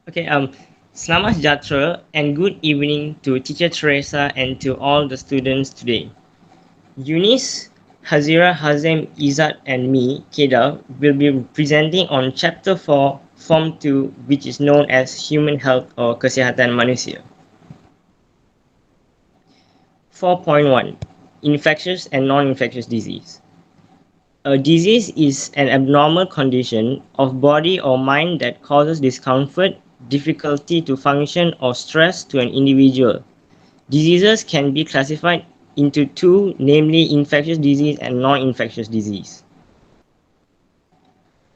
Okay, Selamat sejahtera and good evening to Teacher Teresa and to all the students today. Eunice, Hazira, Hazem, Izzat and me, Keda, will be presenting on Chapter 4, Form 2, which is known as Human Health or Kesihatan Manusia. 4.1 Infectious and Non-Infectious Disease. A disease is an abnormal condition of body or mind that causes discomfort, difficulty to function, or stress to an individual. Diseases can be classified into two, namely infectious disease and non-infectious disease.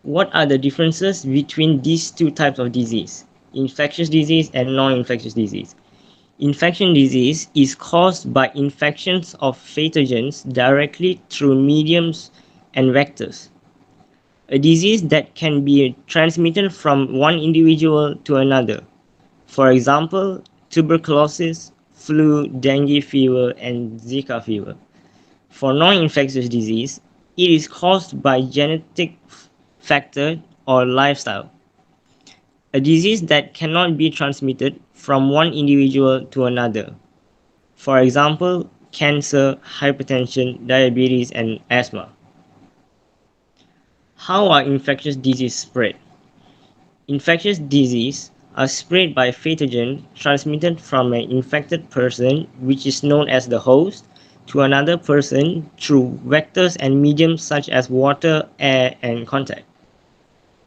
What are the differences between these two types of disease? Infectious disease and non-infectious disease. Infection disease is caused by infections of pathogens directly through mediums and vectors. A disease that can be transmitted from one individual to another. For example, tuberculosis, flu, dengue fever, and Zika fever. For non-infectious disease, it is caused by genetic factor or lifestyle. A disease that cannot be transmitted from one individual to another. For example, cancer, hypertension, diabetes, and asthma. How are infectious diseases spread? Infectious diseases are spread by pathogen transmitted from an infected person, which is known as the host, to another person through vectors and mediums such as water, air, and contact.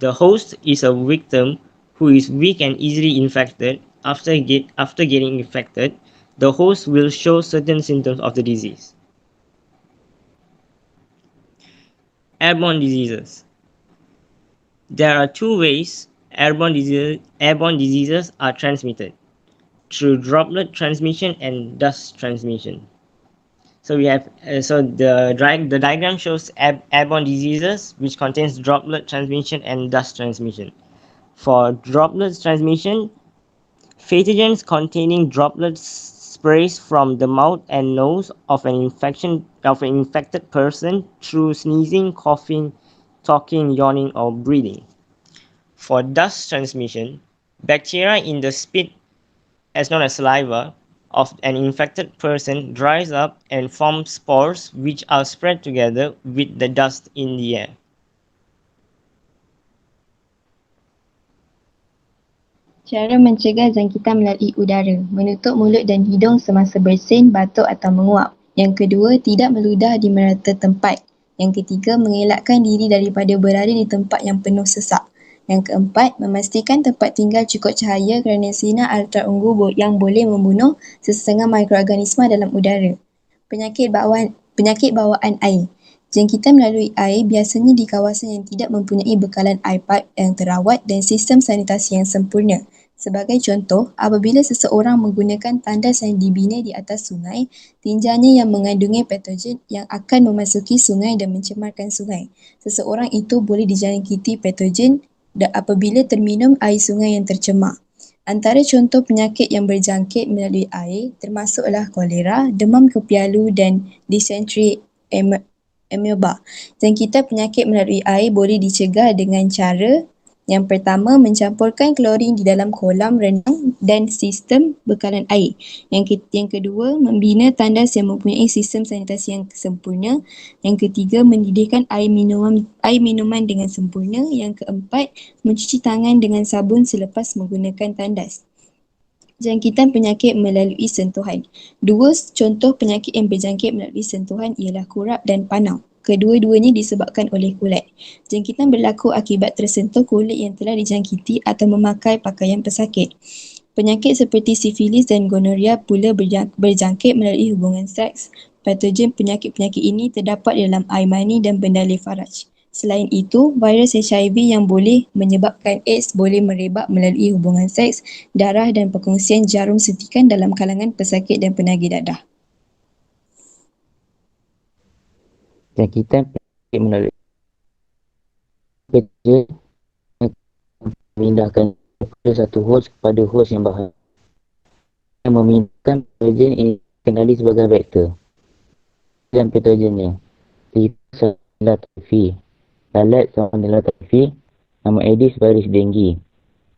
The host is a victim who is weak and easily infected. After getting infected, the host will show certain symptoms of the disease. Airborne diseases. There are two ways airborne diseases are transmitted: through droplet transmission and dust transmission. So we have the diagram shows airborne diseases, which contains droplet transmission and dust transmission. For droplet transmission, pathogens containing droplets sprays from the mouth and nose of an infected person through sneezing, coughing, talking, yawning, or breathing. For dust transmission, bacteria in the spit, as known as saliva, of an infected person dries up and forms spores which are spread together with the dust in the air. Cara mencegah jangkitan melalui udara, menutup mulut dan hidung semasa bersin, batuk atau menguap. Yang kedua, tidak meludah di merata tempat. Yang ketiga, mengelakkan diri daripada berada di tempat yang penuh sesak. Yang keempat, memastikan tempat tinggal cukup cahaya kerana sinar ultraungu yang boleh membunuh sesetengah mikroorganisma dalam udara. Penyakit bawaan air. Jangkitan melalui air biasanya di kawasan yang tidak mempunyai bekalan air pipe yang terawat dan sistem sanitasi yang sempurna. Sebagai contoh, apabila seseorang menggunakan tandas yang dibina di atas sungai, tinjanya yang mengandungi patogen yang akan memasuki sungai dan mencemarkan sungai. Seseorang itu boleh dijangkiti patogen apabila terminum air sungai yang tercemar. Antara contoh penyakit yang berjangkit melalui air termasuklah kolera, demam kepialu dan disentri amoeba. Jangkitan penyakit melalui air boleh dicegah dengan cara yang pertama, mencampurkan klorin di dalam kolam renang dan sistem bekalan air. Yang kedua, membina tandas yang mempunyai sistem sanitasi yang sempurna. Yang ketiga, mendidihkan air minuman dengan sempurna. Yang keempat, mencuci tangan dengan sabun selepas menggunakan tandas. Jangkitan penyakit melalui sentuhan. Dua contoh penyakit yang berjangkit melalui sentuhan ialah kurap dan panau. Kedua-duanya disebabkan oleh kulit. Jangkitan berlaku akibat tersentuh kulit yang telah dijangkiti atau memakai pakaian pesakit. Penyakit seperti sifilis dan gonoria pula berjangkit melalui hubungan seks. Patogen penyakit-penyakit ini terdapat dalam air mani dan bendalai faraj. Selain itu, virus HIV yang boleh menyebabkan AIDS boleh merebak melalui hubungan seks, darah dan perkongsian jarum suntikan dalam kalangan pesakit dan penagih dadah. Jangkitan penyakit melalui kerja memindahkan daripada satu host kepada host yang bahagia, yang memindahkan patogen ini dikenali sebagai vektor dan patogennya. Salmonella typhi, Salmonella typhi, nama Aedes virus dengue.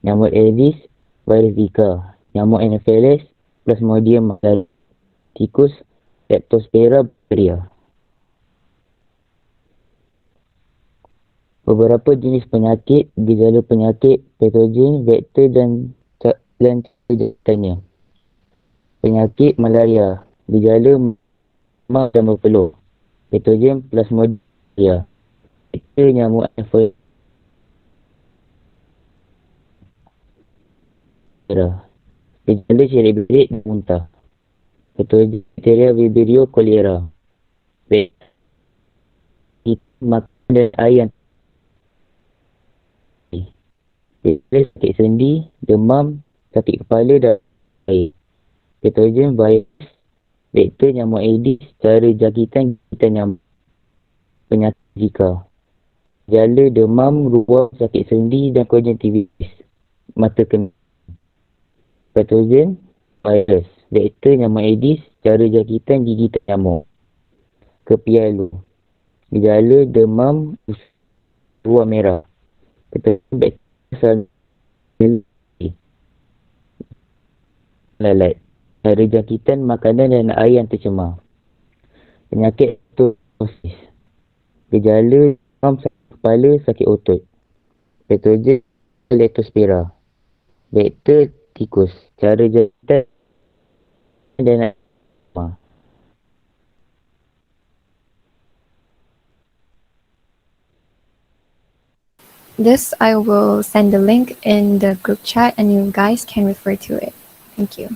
Nama Aedes virus Zika, nyamuk Anopheles, Plasmodium malaria, tikus, Leptospira bacteria. Beberapa jenis penyakit, gejala penyakit, patogen, vektor dan jahitannya. Penyakit malaria, gejala demam dan berpeluh. Patogen Plasmodium malaria. Vektor nyamuk Anopheles. Gejala cerebrit dan muntah. Patogen bakteria Vibrio cholera. Makan dan air yang sakit sendi, demam, sakit kepala dan air. Patogen virus, vektor nyamuk Aedes, cara jangkitan nyamuk. Penyakit Zika. Gejala demam, ruam, sakit sendi dan konjungtivitis. Mata kemih. Patogen virus, vektor nyamuk Aedes, cara jangkitan gigitan nyamuk. Kepialu. Gejala demam, ruam merah. Patogen bakteria lalat. Cara jangkitan makanan dan air yang tercemar. Penyakit tuberkulosis. Gejala demam, sakit kepala, sakit otot. Patogen Leptospira. Vektor tikus. Cara jangkitan dan air tercemar. This I will send the link in the group chat and you guys can refer to it. Thank you.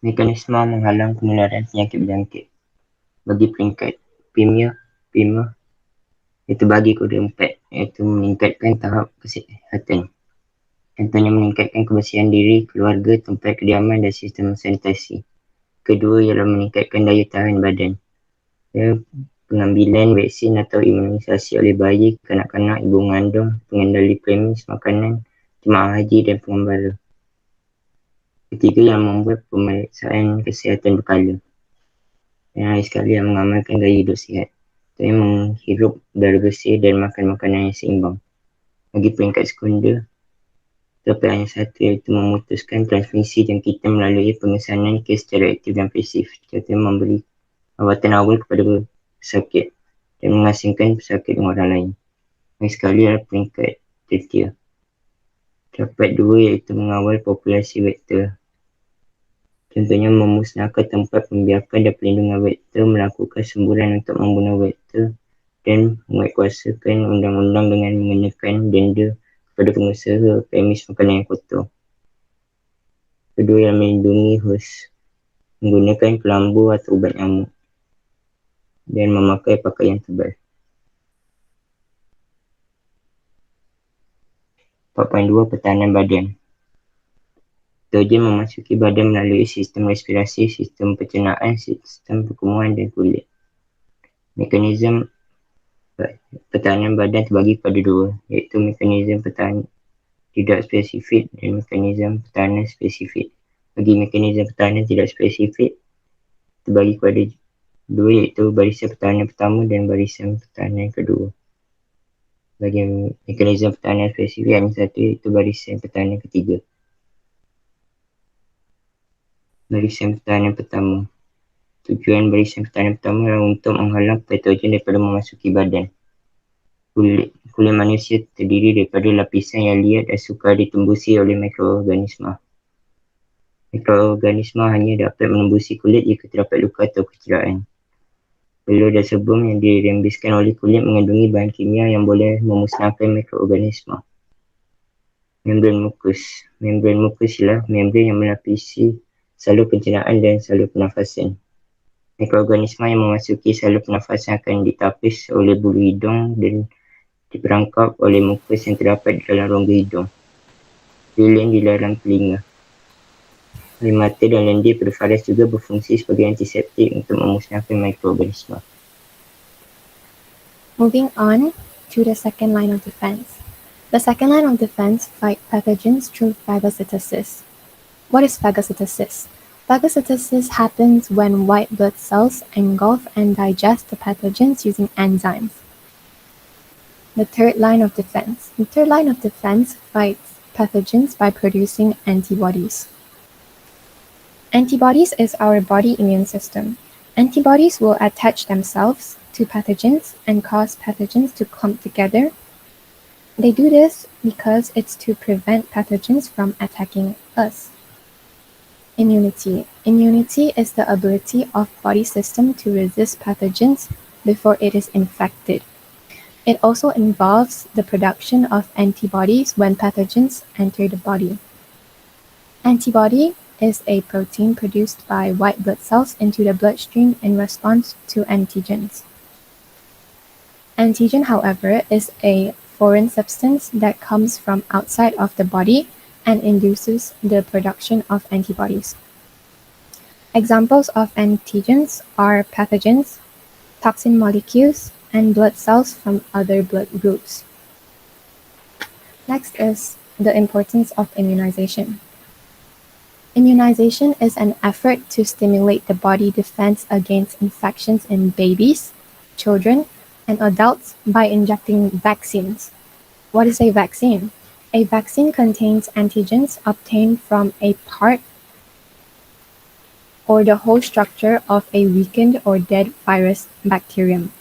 Mekanisme menghalang penularan penyakit berjangkit. Bagi peringkat PIMA itu bagi kode 4, iaitu meningkatkan tahap kesihatan. Contohnya meningkatkan kebersihan diri, keluarga, tempat kediaman dan sistem sanitasi. Kedua ialah meningkatkan daya tahan badan. Pengambilan vaksin atau imunisasi oleh bayi, kanak-kanak, ibu mengandung, pengendali premis makanan, jemaah haji dan pengembara. Ketiga yang membuat pemeriksaan kesihatan berkala. Yang akhir sekali yang mengamalkan gaya hidup sihat. Contohnya menghirup udara bersih dan makan makanan yang seimbang. Bagi peringkat sekunder, yang satu iaitu memutuskan transmisi jangkitan melalui pengesanan kes secara aktif dan pasif. Contohnya memberi rawatan awal kepada pesakit dan mengasingkan pesakit dengan orang lain. Yang sekali adalah peringkat tertiar. Dapat dua iaitu mengawal populasi vektor. Contohnya memusnahkan tempat pembiakan dan perlindungan vektor, melakukan semburan untuk membunuh vektor dan menguatkuasakan undang-undang dengan mengenakan denda kepada pengusaha premis makanan yang kotor. Kedua yang melindungi hos menggunakan pelambu atau ubat nyamuk dan memakai pakaian tebal. 4.2 Pertahanan badan. Patogen memasuki badan melalui sistem respirasi, sistem pencernaan, sistem perkumuran dan kulit. Mekanisme pertahanan badan terbagi pada dua, iaitu mekanisme pertahanan tidak spesifik dan mekanisme pertahanan spesifik. Bagi mekanisme pertahanan tidak spesifik terbagi pada dua, iaitu barisan pertahanan pertama dan barisan pertahanan kedua. Bagi mekanisme pertahanan spesifik yang satu, iaitu barisan pertahanan ketiga. Barisan pertahanan pertama. Tujuan barisan pertahanan pertama adalah untuk menghalang patogen daripada memasuki badan. Kulit manusia terdiri daripada lapisan yang liat dan sukar ditembusi oleh mikroorganisma. Mikroorganisma hanya dapat menembusi kulit jika terdapat luka atau kecederaan. Peluh dan sebum yang dirembeskan oleh kulit mengandungi bahan kimia yang boleh memusnahkan mikroorganisma. Membran mukus. Membran mukus ialah membran yang melapisi salur pencernaan dan salur pernafasan. Mikroorganisma yang memasuki salur pernafasan akan ditapis oleh bulu hidung dan diperangkap oleh mukus yang terdapat di dalam rongga hidung, lilin di dalam telinga. Air mata dan lendir pada faras juga berfungsi sebagai antiseptik untuk memusnahkan mikroorganisma. Moving on to the second line of defense. The second line of defense fight pathogens through phagocytosis. What is phagocytosis? Phagocytosis happens when white blood cells engulf and digest the pathogens using enzymes. The third line of defense. The third line of defense fights pathogens by producing antibodies. Antibodies is our body immune system. Antibodies will attach themselves to pathogens and cause pathogens to clump together. They do this because it's to prevent pathogens from attacking us. Immunity. Immunity is the ability of body system to resist pathogens before it is infected. It also involves the production of antibodies when pathogens enter the body. Antibody is a protein produced by white blood cells into the bloodstream in response to antigens. Antigen, however, is a foreign substance that comes from outside of the body and induces the production of antibodies. Examples of antigens are pathogens, toxin molecules, and blood cells from other blood groups. Next is the importance of immunization. Immunization is an effort to stimulate the body defense against infections in babies, children, and adults by injecting vaccines. What is a vaccine? A vaccine contains antigens obtained from a part or the whole structure of a weakened or dead virus bacterium.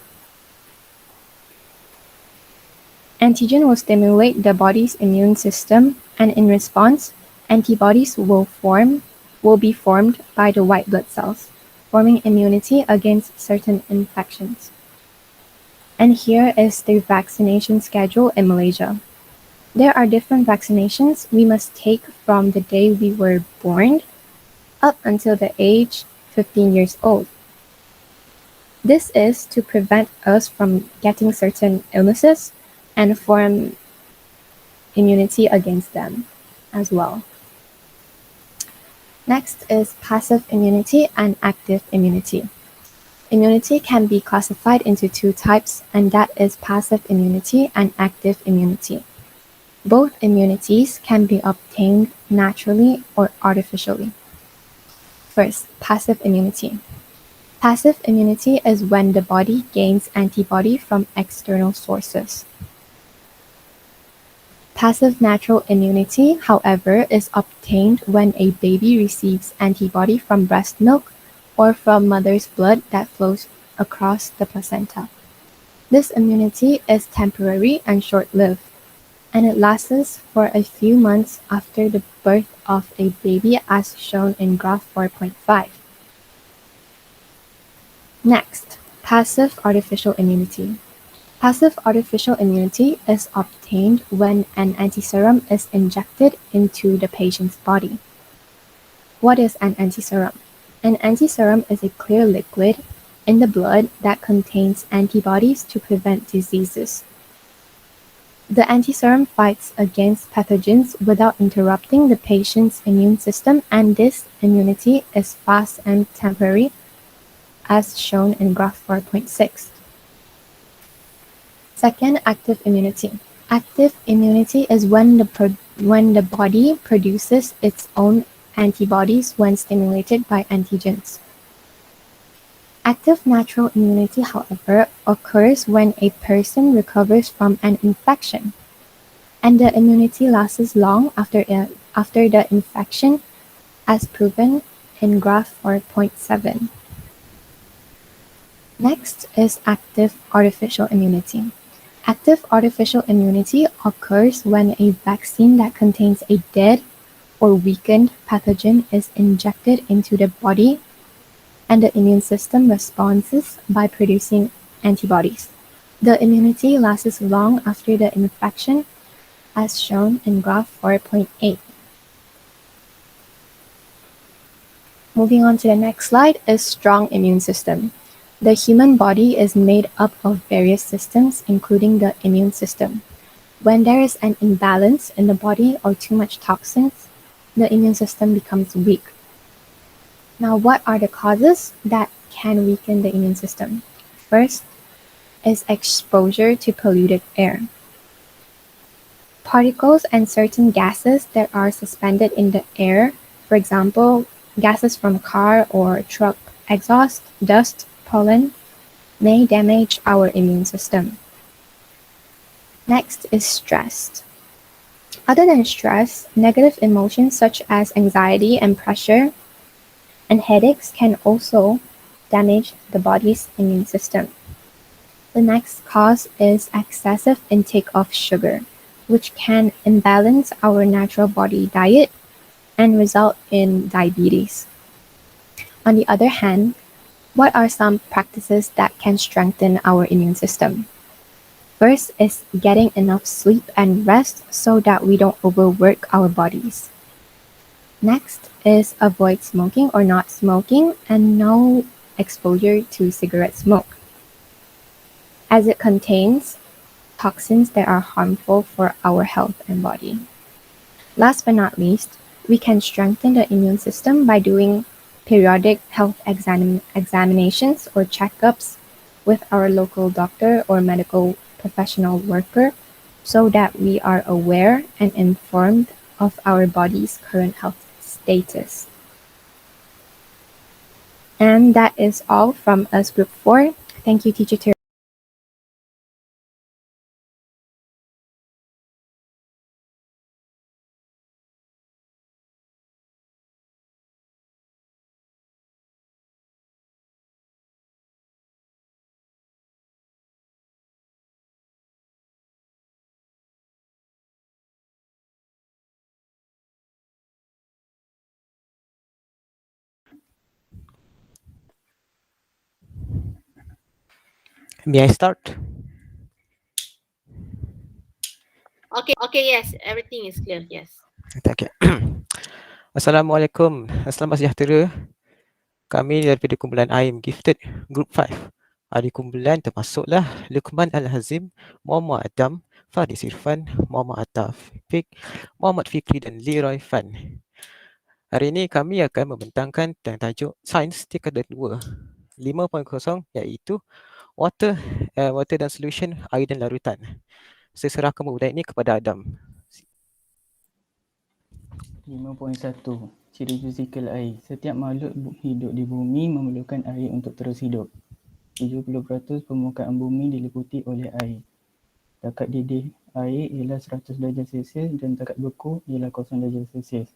Antigen will stimulate the body's immune system, and in response, antibodies will be formed by the white blood cells, forming immunity against certain infections. And here is the vaccination schedule in Malaysia. There are different vaccinations we must take from the day we were born up until the age 15 years old. This is to prevent us from getting certain illnesses and form immunity against them as well. Next is passive immunity and active immunity. Immunity can be classified into two types, and that is passive immunity and active immunity. Both immunities can be obtained naturally or artificially. First, passive immunity. Passive immunity is when the body gains antibody from external sources. Passive natural immunity, however, is obtained when a baby receives antibody from breast milk or from mother's blood that flows across the placenta. This immunity is temporary and short-lived, and it lasts for a few months after the birth of a baby, as shown in graph 4.5. Next, passive artificial immunity. Passive artificial immunity is obtained when an antiserum is injected into the patient's body. What is an antiserum? An antiserum is a clear liquid in the blood that contains antibodies to prevent diseases. The antiserum fights against pathogens without interrupting the patient's immune system, and this immunity is fast and temporary, as shown in graph 4.6. Second, active immunity. Active immunity is when the body produces its own antibodies when stimulated by antigens. Active natural immunity, however, occurs when a person recovers from an infection, and the immunity lasts long after the infection, as proven in graph 4.7. Next is active artificial immunity. Active artificial immunity occurs when a vaccine that contains a dead or weakened pathogen is injected into the body, and the immune system responds by producing antibodies. The immunity lasts long after the infection, as shown in graph 4.8. Moving on to the next slide is strong immune system. The human body is made up of various systems, including the immune system. When there is an imbalance in the body or too much toxins, the immune system becomes weak. Now, what are the causes that can weaken the immune system? First is exposure to polluted air. Particles and certain gases that are suspended in the air, for example, Gases from car or truck exhaust, dust, pollen may damage our immune system. Next is stress. Other than stress, negative emotions such as anxiety and pressure and headaches can also damage the body's immune system. The next cause is excessive intake of sugar, which can imbalance our natural body diet and result in diabetes. On the other hand, what are some practices that can strengthen our immune system? First is getting enough sleep and rest so that we don't overwork our bodies. Next is avoid smoking or not smoking and no exposure to cigarette smoke, as it contains toxins that are harmful for our health and body. Last but not least, we can strengthen the immune system by doing periodic health examinations or checkups with our local doctor or medical professional worker so that we are aware and informed of our body's current health status. And that is all from us Group 4. Thank you, Teacher Terry. May I start? Okay, yes, everything is clear. Yes. Okay. Assalamualaikum. Selamat sejahtera. Kami daripada kumpulan I am Gifted, Group 5. Ahli kumpulan termasuklah Luqman Al-Hazim, Muhammad Adam, Faris Irfan, Muhammad Atafiq, Muhammad Fikri dan Leroy Fan. Hari ini kami akan membentangkan tentang tajuk Sains Tingkatan 2, 5.0 iaitu Water dan Solution, Air dan Larutan. Saya serahkan pembudayaan ini kepada Adam. 5.1 Ciri fizikal air. Setiap makhluk hidup di bumi memerlukan air untuk terus hidup. 70% permukaan bumi diliputi oleh air. Takat didih air ialah 100 darjah Celsius dan takat beku ialah 0 darjah Celsius.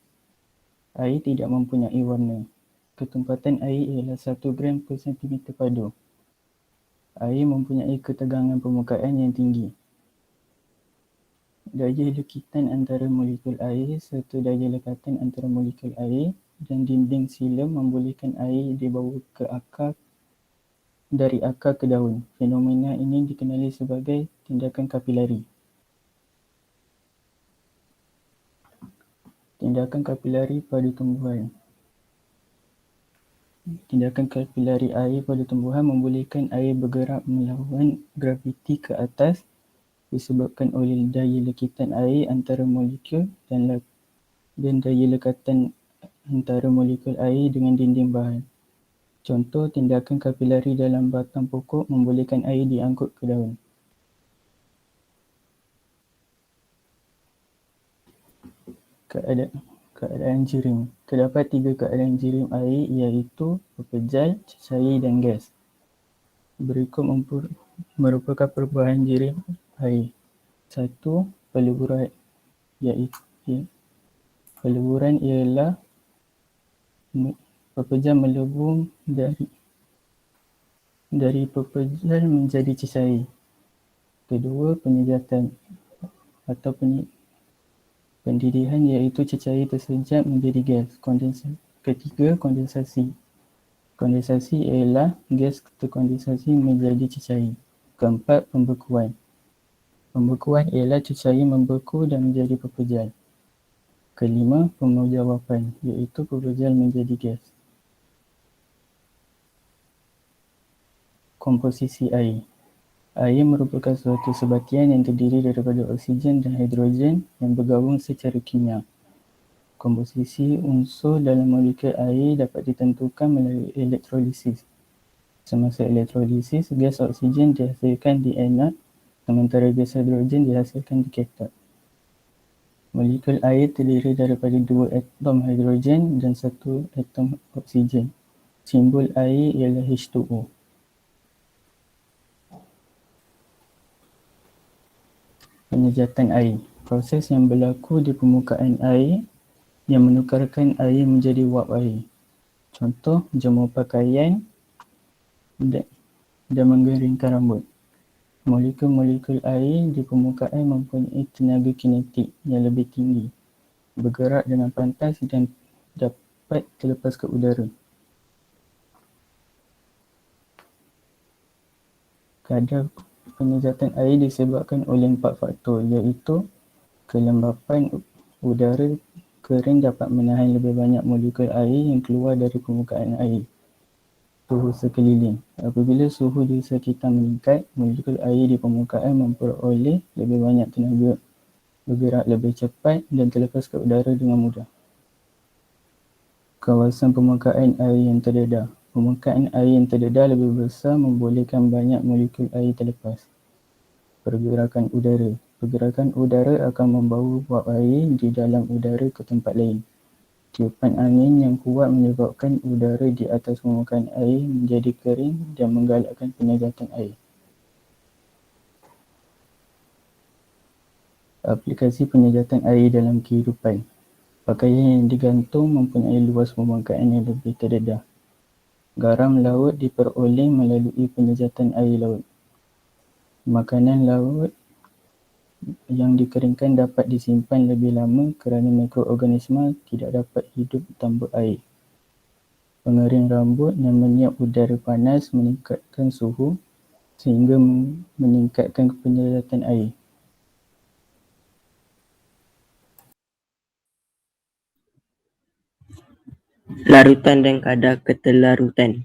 Air tidak mempunyai warna. Ketumpatan air ialah 1 gram per sentimeter padu. Air mempunyai ketegangan permukaan yang tinggi. Daya lekitan antara molekul air serta daya lekatan antara molekul air dan dinding silem membolehkan air dibawa ke akar dari akar ke daun. Fenomena ini dikenali sebagai tindakan kapilari. Tindakan kapilari pada tumbuhan. Tindakan kapilari air pada tumbuhan membolehkan air bergerak melawan graviti ke atas disebabkan oleh daya lekitan air antara molekul dan daya lekatan antara molekul air dengan dinding bahan. Contoh, tindakan kapilari dalam batang pokok membolehkan air diangkut ke daun. Keadaan jirim. Terdapat 3 keadaan jirim air iaitu pepejal, cecair dan gas. Berikut merupakan perubahan jirim air. 1. Peleburan ialah pepejal melebur dari pepejal menjadi cecair. Kedua, penyejatan atau pendidihan iaitu cecair tersejat menjadi gas. Ketiga, kondensasi. Kondensasi ialah gas terkondensasi menjadi cecair. Keempat, pembekuan. Pembekuan ialah cecair membeku dan menjadi pepejal. Kelima, pemujawapan iaitu pepejal menjadi gas. Komposisi air. Air merupakan suatu sebatian yang terdiri daripada oksigen dan hidrogen yang bergabung secara kimia. Komposisi unsur dalam molekul air dapat ditentukan melalui elektrolisis. Semasa elektrolisis, gas oksigen dihasilkan di anod sementara gas hidrogen dihasilkan di katot. Molekul air terdiri daripada 2 atom hidrogen dan 1 atom oksigen. Simbol air ialah H2O. Penyejatan air. Proses yang berlaku di permukaan air yang menukarkan air menjadi wap air. Contoh, jemur pakaian dan menggeringkan rambut. Molekul-molekul air di permukaan mempunyai tenaga kinetik yang lebih tinggi, bergerak dengan pantas dan dapat terlepas ke udara. Kadar penyejatan air disebabkan oleh 4 faktor, iaitu kelembapan udara kering dapat menahan lebih banyak molekul air yang keluar dari permukaan air. Suhu sekeliling. Apabila suhu di sekitar meningkat, molekul air di permukaan memperoleh lebih banyak tenaga, bergerak lebih cepat dan terlepas ke udara dengan mudah. Kawasan permukaan air yang terdedah. Permukaan air yang terdedah lebih besar membolehkan banyak molekul air terlepas. Pergerakan udara. Pergerakan udara akan membawa wap air di dalam udara ke tempat lain. Tiupan angin yang kuat menyebabkan udara di atas permukaan air menjadi kering dan menggalakkan penyejatan air. Aplikasi penyejatan air dalam kehidupan. Pakaian yang digantung mempunyai luas permukaan yang lebih terdedah. Garam laut diperoleh melalui penyejatan air laut. Makanan laut yang dikeringkan dapat disimpan lebih lama kerana mikroorganisma tidak dapat hidup tanpa air. Pengering rambut yang meniup udara panas meningkatkan suhu sehingga meningkatkan penyejatan air. Larutan dan kadar keterlarutan.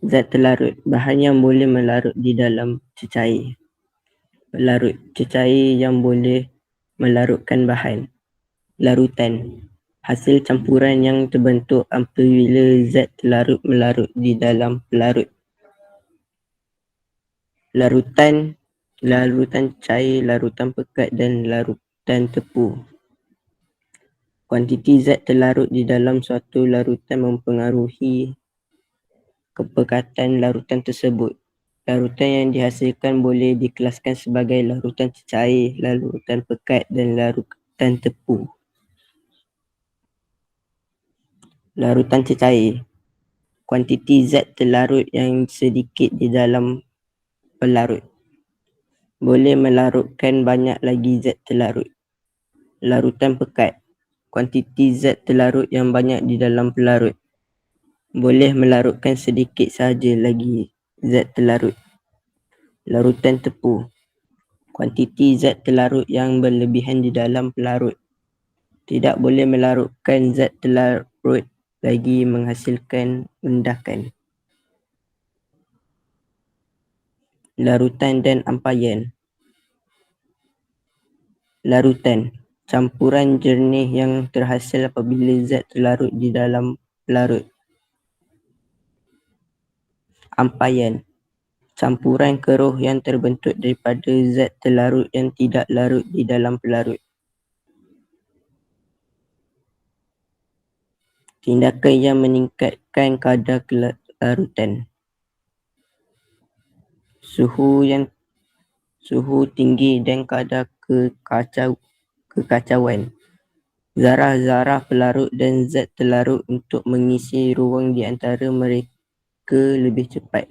Zat terlarut, bahan yang boleh melarut di dalam cecair. Pelarut, cecair yang boleh melarutkan bahan. Larutan, hasil campuran yang terbentuk apabila zat terlarut melarut di dalam pelarut. Larutan, larutan cair, larutan pekat dan larutan tepu. Kuantiti zat terlarut di dalam suatu larutan mempengaruhi kepekatan larutan tersebut. Larutan yang dihasilkan boleh dikelaskan sebagai larutan cecair, larutan pekat dan larutan tepu. Larutan cecair, kuantiti zat terlarut yang sedikit di dalam pelarut. Boleh melarutkan banyak lagi zat terlarut. Larutan pekat, kuantiti zat terlarut yang banyak di dalam pelarut. Boleh melarutkan sedikit sahaja lagi zat terlarut. Larutan tepu, kuantiti zat terlarut yang berlebihan di dalam pelarut. Tidak boleh melarutkan zat terlarut lagi menghasilkan rendakan. Larutan dan ampayan. Larutan, campuran jernih yang terhasil apabila zat terlarut di dalam pelarut. Ampayan, campuran keruh yang terbentuk daripada zat terlarut yang tidak larut di dalam pelarut. Tindakan yang meningkatkan kadar kelarutan. Suhu tinggi dan kadar kekacauan. Zarah-zarah pelarut dan zat terlarut untuk mengisi ruang di antara mereka lebih cepat.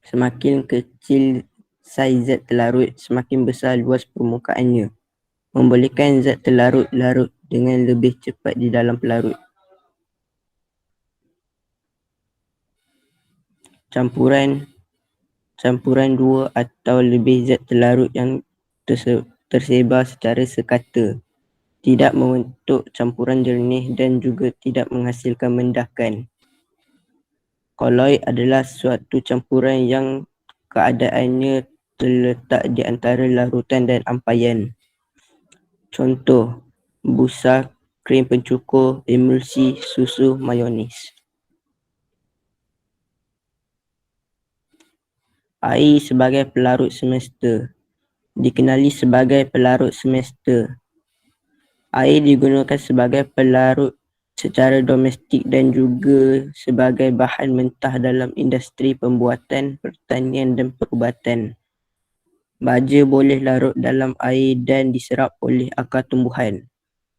Semakin kecil saiz zat terlarut, semakin besar luas permukaannya, membolehkan zat terlarut larut dengan lebih cepat di dalam pelarut. Campuran dua atau lebih zat terlarut yang tersebar secara sekata, tidak membentuk campuran jernih dan juga tidak menghasilkan mendakan. Koloid adalah suatu campuran yang keadaannya terletak di antara larutan dan ampayan. Contoh, busa, krim pencukur, emulsi, susu, mayonis. Air sebagai pelarut semesta. dikenali sebagai pelarut semesta. Air digunakan sebagai pelarut secara domestik dan juga sebagai bahan mentah dalam industri pembuatan, pertanian dan perubatan. Baja boleh larut dalam air dan diserap oleh akar tumbuhan.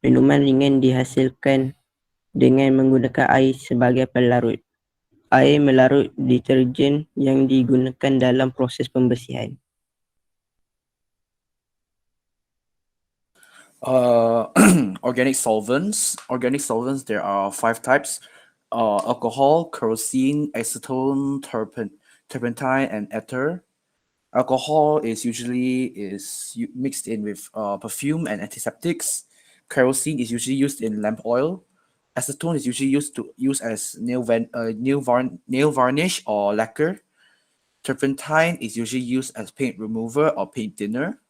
Minuman ringan dihasilkan dengan menggunakan air sebagai pelarut. Air melarut deterjen yang digunakan dalam proses pembersihan. Organic solvents. Organic solvents, there are 5 types. Alcohol, kerosene, acetone, turpentine, and ether. Alcohol is usually mixed in with perfume and antiseptics. Kerosene is usually used in lamp oil. Acetone is usually used as nail varnish or lacquer. Turpentine is usually used as paint remover or paint thinner.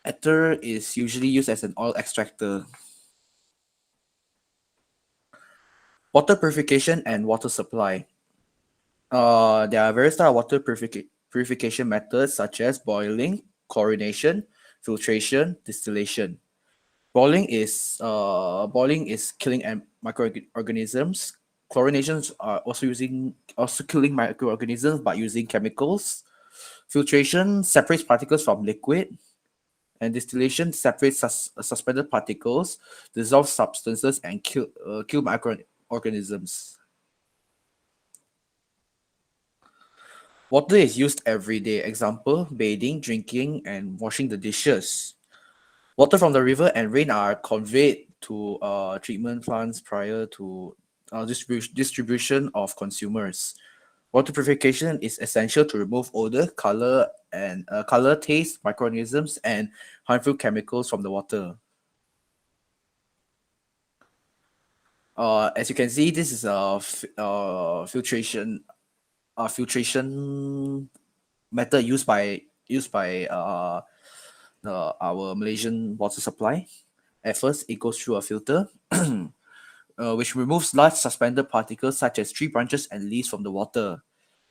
Ether is usually used as an oil extractor. Water purification and water supply. There are various types of water purification methods such as boiling, chlorination, filtration, distillation. Boiling is killing microorganisms. Chlorinations are also killing microorganisms by using chemicals. Filtration separates particles from liquid, and distillation separates suspended particles, dissolve substances, and kill microorganisms. Water is used every day. Example, bathing, drinking, and washing the dishes. Water from the river and rain are conveyed to treatment plants prior to distribution of consumers. Water purification is essential to remove odor, color, taste, microorganisms, and harmful chemicals from the water. As you can see, this is a filtration method used by our Malaysian water supply. At first, it goes through a filter, which removes large suspended particles such as tree branches and leaves from the water.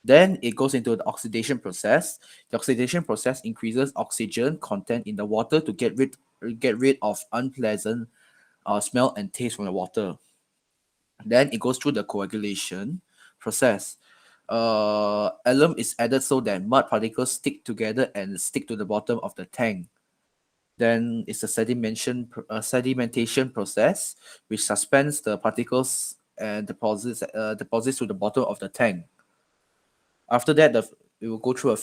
Then it goes into the oxidation process. The oxidation process increases oxygen content in the water to get rid of unpleasant smell and taste from the water. Then it goes through the coagulation process. Alum is added so that mud particles stick together and stick to the bottom of the tank. Then it's a sedimentation process, which suspends the particles and deposits to the bottom of the tank. After that, it will go through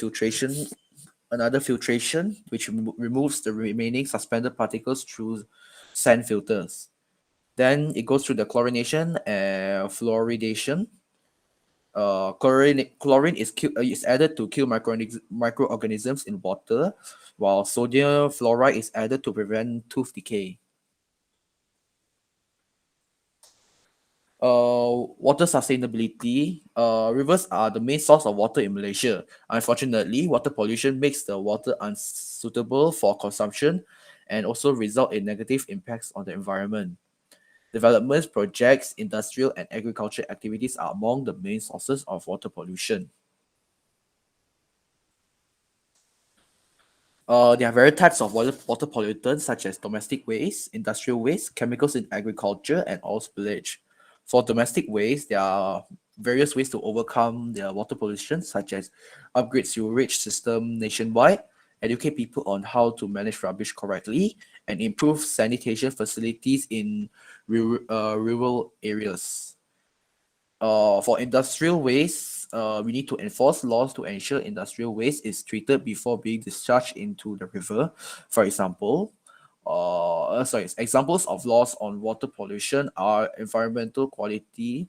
another filtration, which removes the remaining suspended particles through sand filters. Then it goes through the chlorination and fluoridation. Chlorine is added to kill microorganisms in water, while sodium fluoride is added to prevent tooth decay. Water sustainability. Rivers are the main source of water in Malaysia. Unfortunately, water pollution makes the water unsuitable for consumption and also result in negative impacts on the environment. Developments, projects, industrial and agriculture activities are among the main sources of water pollution. There are various types of water pollutants such as domestic waste, industrial waste, chemicals in agriculture, and oil spillage. For domestic waste, there are various ways to overcome the water pollution, such as upgrade sewerage system nationwide, educate people on how to manage rubbish correctly, and improve sanitation facilities in rural areas. For industrial waste, we need to enforce laws to ensure industrial waste is treated before being discharged into the river. For example, examples of laws on water pollution are environmental quality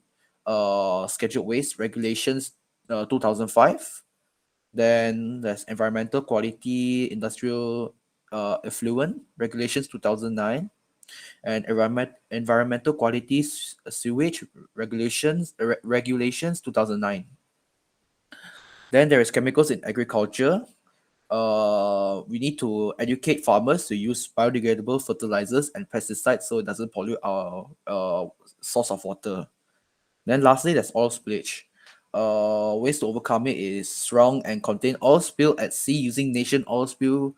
scheduled waste regulations 2005. Then there's environmental quality industrial effluent regulations 2009, and environmental quality sewage regulations 2009. Then there is chemicals in agriculture. We need to educate farmers to use biodegradable fertilizers and pesticides so it doesn't pollute our source of water. Then lastly, there's oil spillage. Ways to overcome it is strong and contain oil spill at sea using nation oil spill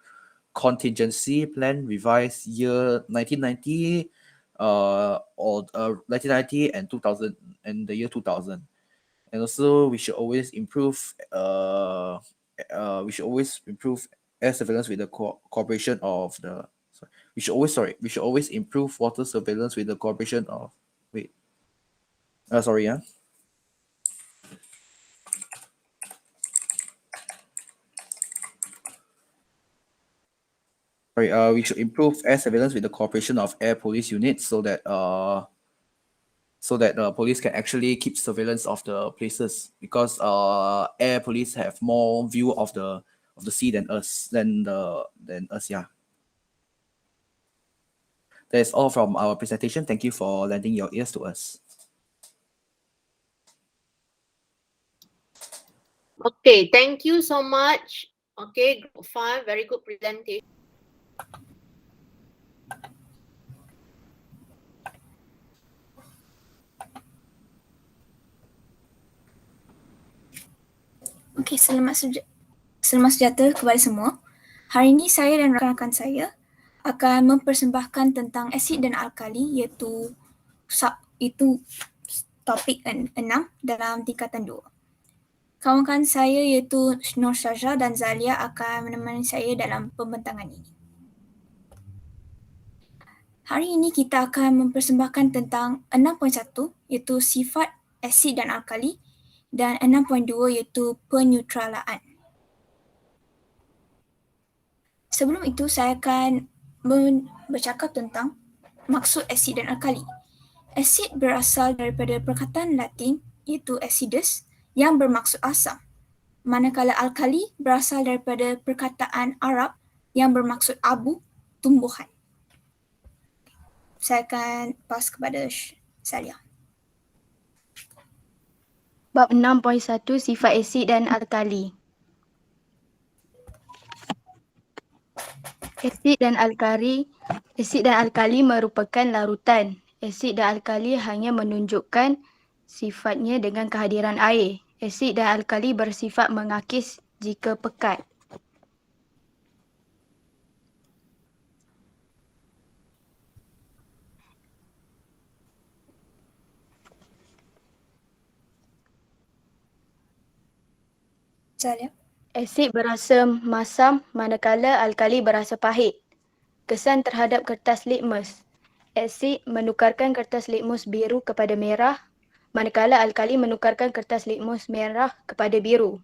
Contingency Plan revised year 1990 or 1990 and 2000 and the year 2000. And also we should always improve air surveillance with the cooperation of the we should always improve water surveillance with the cooperation of sorry, yeah. Sorry, we should improve air surveillance with the cooperation of air police units so that the police can actually keep surveillance of the places, because air police have more view of the sea than us. Yeah. That's all from our presentation. Thank you for lending your ears to us. Okay, thank you so much. Okay, group 5, very good presentation. Okey, selamat sejahtera kepada semua. Hari ini saya dan rakan-rakan saya akan mempersembahkan tentang asid dan alkali, iaitu topik 6 dalam tingkatan 2. Kawan-kawan saya iaitu Nur Syazra dan Zalia akan menemani saya dalam pembentangan ini. Hari ini kita akan mempersembahkan tentang 6.1 iaitu sifat asid dan alkali, dan 6.2 iaitu penetralaan. Sebelum itu saya akan bercakap tentang maksud asid dan alkali. Asid berasal daripada perkataan Latin iaitu acidus yang bermaksud asam, manakala alkali berasal daripada perkataan Arab yang bermaksud abu, tumbuhan. Saya akan pas kepada Salia. Bab 6.1 Sifat asid dan alkali. Asid dan alkali merupakan larutan. Asid dan alkali hanya menunjukkan sifatnya dengan kehadiran air. Asid dan alkali bersifat mengakis jika pekat. Asid berasa masam manakala alkali berasa pahit. Kesan terhadap kertas litmus. Asid menukarkan kertas litmus biru kepada merah, manakala alkali menukarkan kertas litmus merah kepada biru.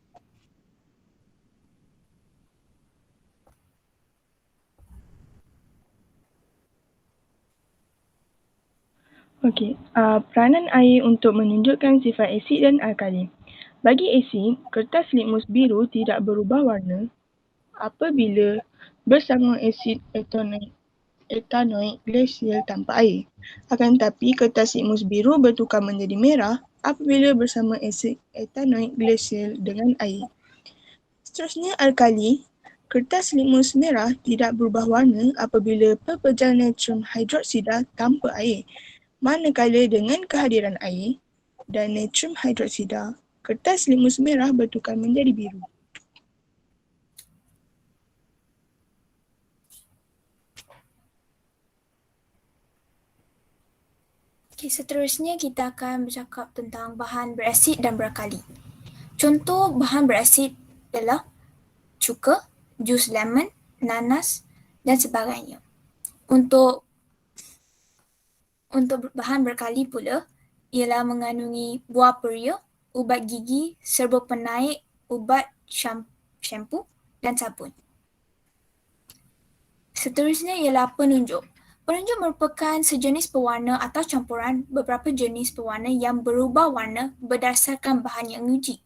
Okey, peranan air untuk menunjukkan sifat asid dan alkali. Bagi asid, kertas litmus biru tidak berubah warna apabila bersama asid etanoik glasial tanpa air. Akan tetapi, kertas litmus biru bertukar menjadi merah apabila bersama asid etanoik glasial dengan air. Seterusnya, alkali. Kertas litmus merah tidak berubah warna apabila pepejal natrium hidroksida tanpa air. Manakala dengan kehadiran air dan natrium hidroksida, kertas litmus merah bertukar menjadi biru. Okay, seterusnya kita akan bercakap tentang bahan berasid dan beralkali. Contoh bahan berasid ialah cuka, jus lemon, nanas dan sebagainya. Untuk bahan beralkali pula ialah mengandungi buah peria, ubat gigi, serbuk penaik, ubat shampoo dan sabun. Seterusnya ialah penunjuk. Penunjuk merupakan sejenis pewarna atau campuran beberapa jenis pewarna yang berubah warna berdasarkan bahan yang diuji.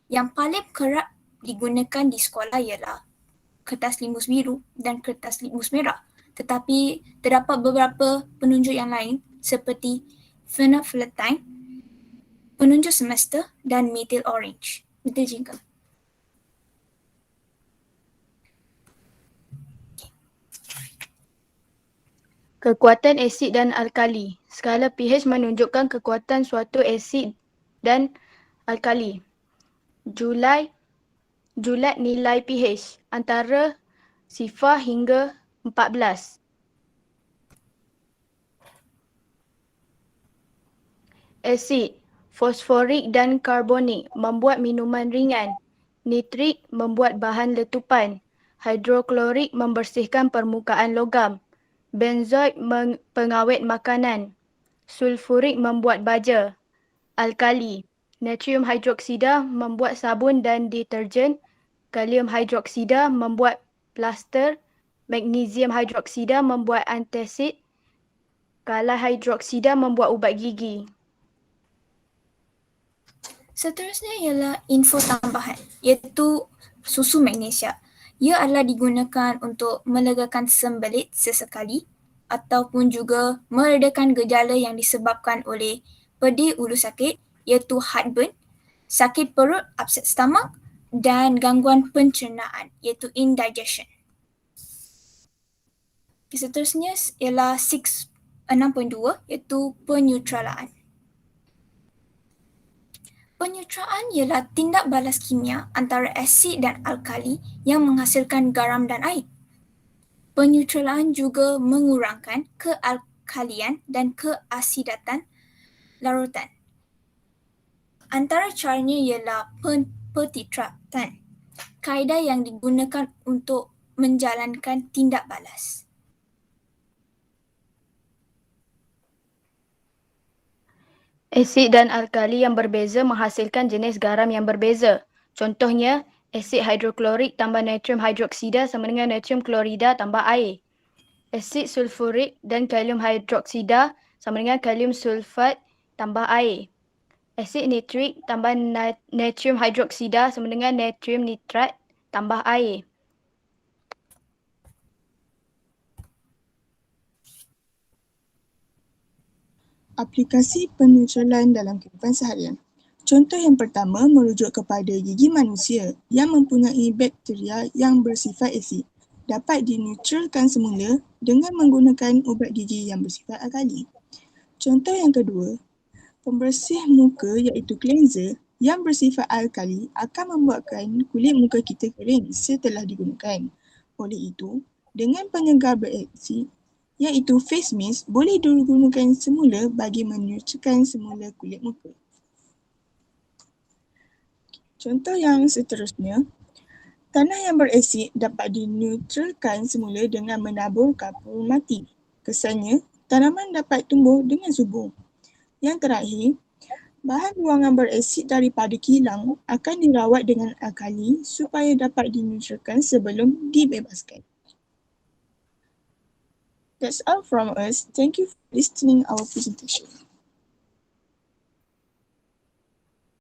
Yang paling kerap digunakan di sekolah ialah kertas litmus biru dan kertas litmus merah. Tetapi terdapat beberapa penunjuk yang lain seperti phenolphthalein, penunjuk semester dan methyl orange, methyl jingga. Kekuatan asid dan alkali. Skala pH menunjukkan kekuatan suatu asid dan alkali. Julat nilai pH antara sifar hingga 14. Asid, fosforik dan karbonik membuat minuman ringan. Nitrik membuat bahan letupan. Hidroklorik membersihkan permukaan logam. Benzoid pengawet makanan. Sulfurik membuat baja. Alkali, natrium hidroksida membuat sabun dan deterjen. Kalium hidroksida membuat plaster. Magnesium hidroksida membuat antacid. Kalai hidroksida membuat ubat gigi. Seterusnya ialah info tambahan, iaitu susu magnesia. Ia adalah digunakan untuk melegakan sembelit sesekali ataupun juga meredakan gejala yang disebabkan oleh pedih ulu sakit, iaitu heartburn, sakit perut, upset stomach dan gangguan pencernaan, iaitu indigestion. Seterusnya ialah 6.2, iaitu penyutralaan. Penyutraan ialah tindak balas kimia antara asid dan alkali yang menghasilkan garam dan air. Penyutralaan juga mengurangkan kealkalian dan keasidatan larutan. Antara caranya ialah petitratan, kaedah yang digunakan untuk menjalankan tindak balas. Asid dan alkali yang berbeza menghasilkan jenis garam yang berbeza. Contohnya, asid hidroklorik tambah natrium hidroksida sama dengan natrium klorida tambah air. Asid sulfurik dan kalium hidroksida sama dengan kalium sulfat tambah air. Asid nitrik tambah natrium hidroksida sama dengan natrium nitrat tambah air. Aplikasi penyutralan dalam kehidupan seharian. Contoh yang pertama merujuk kepada gigi manusia yang mempunyai bakteria yang bersifat asid dapat dinetralkan semula dengan menggunakan ubat gigi yang bersifat alkali. Contoh yang kedua, pembersih muka iaitu cleanser yang bersifat alkali akan membuatkan kulit muka kita kering setelah digunakan. Oleh itu, dengan penyegar berasid iaitu face mist boleh digunakan semula bagi menyucikan semula kulit muka. Contoh yang seterusnya, tanah yang berasid dapat dinetralkan semula dengan menabur kapur mati. Kesannya, tanaman dapat tumbuh dengan subur. Yang terakhir, bahan buangan berasid daripada kilang akan dirawat dengan alkali supaya dapat dinetralkan sebelum dibebaskan. That's all from us. Thank you for listening our presentation.